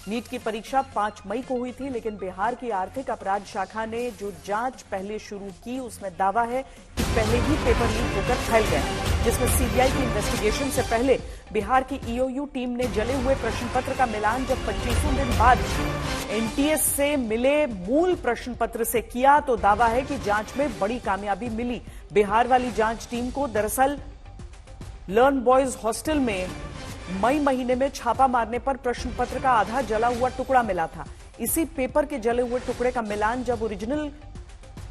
NEET की परीक्षा 5 मई को हुई थी, लेकिन बिहार की आर्थिक अपराध शाखा ने जो जांच पहले शुरू की उसमें दावा है कि पहले ही पेपर लीक होकर फैल गया, जिसमें सीबीआई की इन्वेस्टिगेशन से पहले बिहार की ईओयू टीम ने जले हुए प्रश्न पत्र का मिलान जब 25 दिन बाद एनटीए से मिले मूल प्रश्न पत्र से किया तो दावा है कि जांच में बड़ी कामयाबी मिली। बिहार वाली जांच टीम को दरअसल लर्न बॉयज हॉस्टल में मई महीने में छापा मारने पर प्रश्न पत्र का आधा जला हुआ टुकड़ा मिला था। इसी पेपर के जले हुए टुकड़े का मिलान जब ओरिजिनल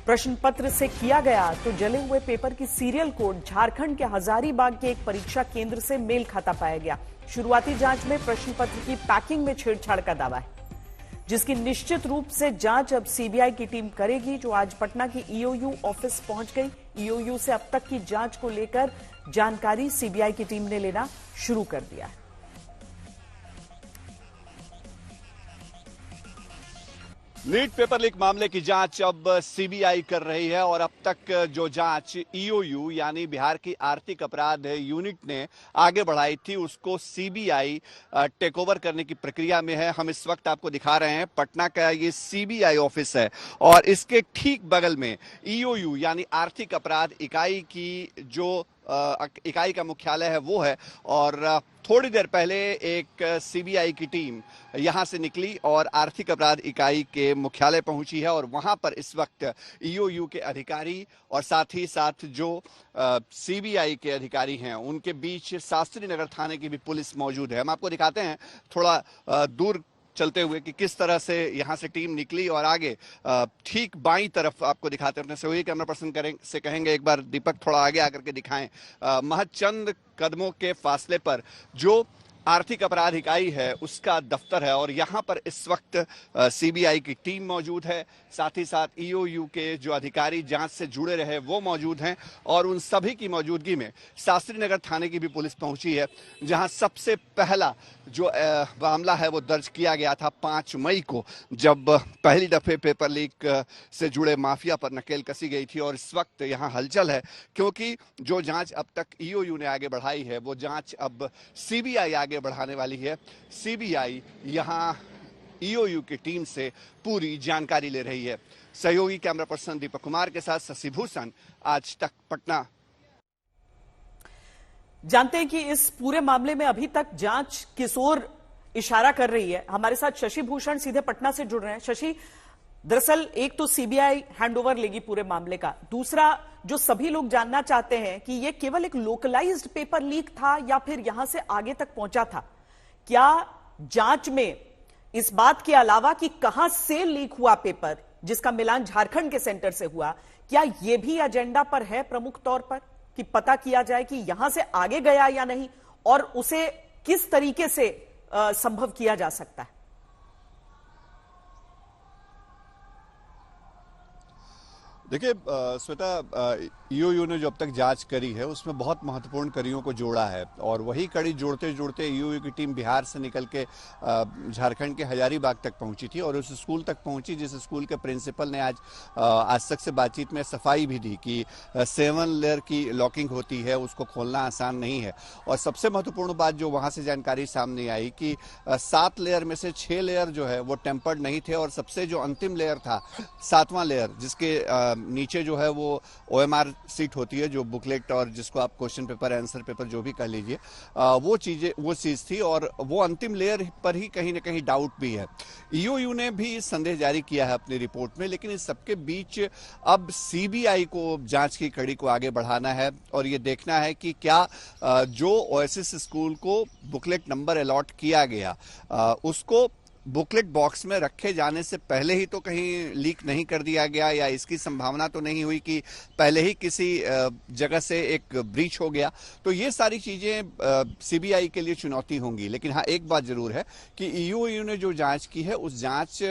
प्रश्न पत्र से किया गया तो जले हुए पेपर की सीरियल कोड झारखंड के हजारीबाग के एक परीक्षा केंद्र से मेल खाता पाया गया। शुरुआती जांच में प्रश्न पत्र की पैकिंग में छेड़छाड़ का दावा है, जिसकी निश्चित रूप से जांच अब सीबीआई की टीम करेगी, जो आज पटना की ईओयू ऑफिस पहुंच गई। ईओयू से अब तक की जांच को लेकर जानकारी सीबीआई की टीम ने लेना शुरू कर दिया है। नीट पेपर लीक मामले की जांच अब सीबीआई कर रही है और अब तक जो जांच ईओयू यानी बिहार की आर्थिक अपराध यूनिट ने आगे बढ़ाई थी उसको सीबीआई टेक ओवर करने की प्रक्रिया में है। हम इस वक्त आपको दिखा रहे हैं पटना का ये सीबीआई ऑफिस है और इसके ठीक बगल में ईओयू यानी आर्थिक अपराध इकाई की जो इकाई का मुख्यालय है वो है और थोड़ी देर पहले एक सीबीआई की टीम यहां से निकली और आर्थिक अपराध इकाई के मुख्यालय पहुंची है और वहां पर इस वक्त ईओयू के अधिकारी और साथ ही साथ जो सीबीआई के अधिकारी हैं उनके बीच शास्त्री नगर थाने की भी पुलिस मौजूद है। हम आपको दिखाते हैं थोड़ा दूर चलते हुए कि किस तरह से यहां से टीम निकली और आगे ठीक बाईं तरफ आपको दिखाते हैं। अपने सहयोगी कैमरा पर्सन से कहेंगे एक बार दीपक थोड़ा आगे आकर के दिखाएं। महज चंद कदमों के फासले पर जो आर्थिक अपराध इकाई है उसका दफ्तर है और यहां पर इस वक्त सीबीआई की टीम मौजूद है, साथ ही साथ ईओयू के जो अधिकारी जांच से जुड़े रहे वो मौजूद हैं और उन सभी की मौजूदगी में शास्त्री नगर थाने की भी पुलिस पहुंची है, जहां सबसे पहला जो मामला है वो दर्ज किया गया था 5 मई को, जब पहली दफे पेपर लीक से जुड़े माफिया पर नकेल कसी गई थी। और इस वक्त यहाँ हलचल है क्योंकि जो जांच अब तक ईओयू ने आगे बढ़ाई है वो जांच अब सीबीआई आगे बढ़ाने वाली है। सीबीआई यहां ईओयू की टीम से पूरी जानकारी ले रही है। सहयोगी कैमरा पर्सन दीपक कुमार के साथ शशि भूषण, आज तक पटना। जानते हैं कि इस पूरे मामले में अभी तक जांच किस ओर इशारा कर रही है। हमारे साथ शशि भूषण सीधे पटना से जुड़ रहे हैं। शशि, दरअसल एक तो सीबीआई हैंडओवर लेगी पूरे मामले का, दूसरा जो सभी लोग जानना चाहते हैं कि यह केवल एक लोकलाइज्ड पेपर लीक था या फिर यहां से आगे तक पहुंचा था। क्या जांच में इस बात के अलावा कि कहां से लीक हुआ पेपर, जिसका मिलान झारखंड के सेंटर से हुआ, क्या यह भी एजेंडा पर है प्रमुख तौर पर कि पता किया जाए कि यहां से आगे गया या नहीं और उसे किस तरीके से संभव किया जा सकता है? देखिए श्वेता, ईओयू ने जो अब तक जांच करी है उसमें बहुत महत्वपूर्ण कड़ियों को जोड़ा है और वही कड़ी जोड़ते जोड़ते ईओयू की टीम बिहार से निकल के झारखंड के हजारीबाग तक पहुंची थी और उस स्कूल तक पहुंची जिस स्कूल के प्रिंसिपल ने आज तक से बातचीत में सफाई भी दी कि 7 लेयर की लॉकिंग होती है, उसको खोलना आसान नहीं है। और सबसे महत्वपूर्ण बात जो वहां से जानकारी सामने आई कि 7 लेयर में से 6 लेयर जो है वो टेम्पर्ड नहीं थे और सबसे जो अंतिम लेयर था 7वां लेयर, जिसके नीचे जो है वो ओएमआर सीट होती है, जो बुकलेट और जिसको आप क्वेश्चन पेपर आंसर पेपर जो भी कह लीजिए, वो चीज थी और वो अंतिम लेयर पर ही कहीं ना कहीं डाउट भी है। ईओयू ने भी संदेह जारी किया है अपनी रिपोर्ट में, लेकिन इस सबके बीच अब सीबीआई को जांच की कड़ी को आगे बढ़ाना है और ये देखना है कि क्या जो ओएसिस स्कूल को बुकलेट नंबर अलॉट किया गया उसको बुकलेट बॉक्स में रखे जाने से पहले ही तो कहीं लीक नहीं कर दिया गया, या इसकी संभावना तो नहीं हुई कि पहले ही किसी जगह से एक ब्रीच हो गया। तो ये सारी चीजें सीबीआई के लिए चुनौती होंगी। लेकिन हाँ, एक बात जरूर है कि ईओयू ने जो जांच की है उस जांच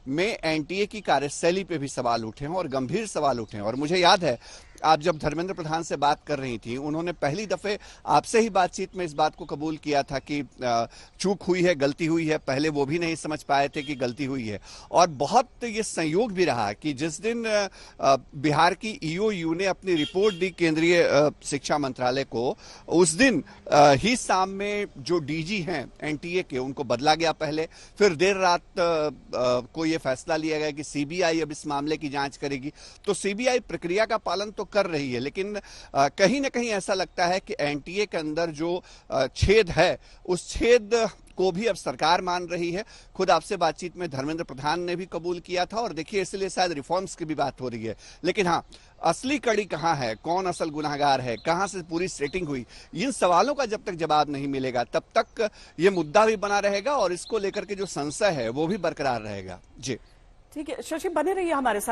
में एनटीए की कार्यशैली पे भी सवाल उठे हैं और गंभीर सवाल उठे हैं। और मुझे याद है आप जब धर्मेंद्र प्रधान से बात कर रही थी, उन्होंने पहली दफे आपसे ही बातचीत में इस बात को कबूल किया था कि चूक हुई है, गलती हुई है। पहले वो भी नहीं समझ पाए थे कि गलती हुई है। और बहुत ये संयोग भी रहा कि जिस दिन बिहार की ईओयू ने अपनी रिपोर्ट दी केंद्रीय शिक्षा मंत्रालय को, उस दिन ही शाम में जो डीजी हैं एनटीए के, उनको बदला गया पहले। फिर देर रात को ये फैसला लिया गया कि सीबीआई अब इस मामले की जांच करेगी। तो सीबीआई प्रक्रिया का पालन तो कर रही है, लेकिन कहीं ना कहीं ऐसा लगता है कि एनटीए के अंदर जो छेद है, उस छेद को भी अब सरकार मान रही है। खुद आपसे बातचीत में धर्मेंद्र प्रधान ने भी कबूल किया था, और देखिए इसलिए शायद रिफॉर्म्स की भी बात हो रही है। लेकिन हाँ, असली कड़ी कहां है, कौन असल गुनाहगार है, कहां से पूरी सेटिंग हुई, इन सवालों का जब तक जवाब नहीं मिलेगा तब तक ये मुद्दा भी बना रहेगा और इसको लेकर के जो संशय है वो भी बरकरार रहेगा। जी ठीक है, शशि बने रहिए हमारे साथ।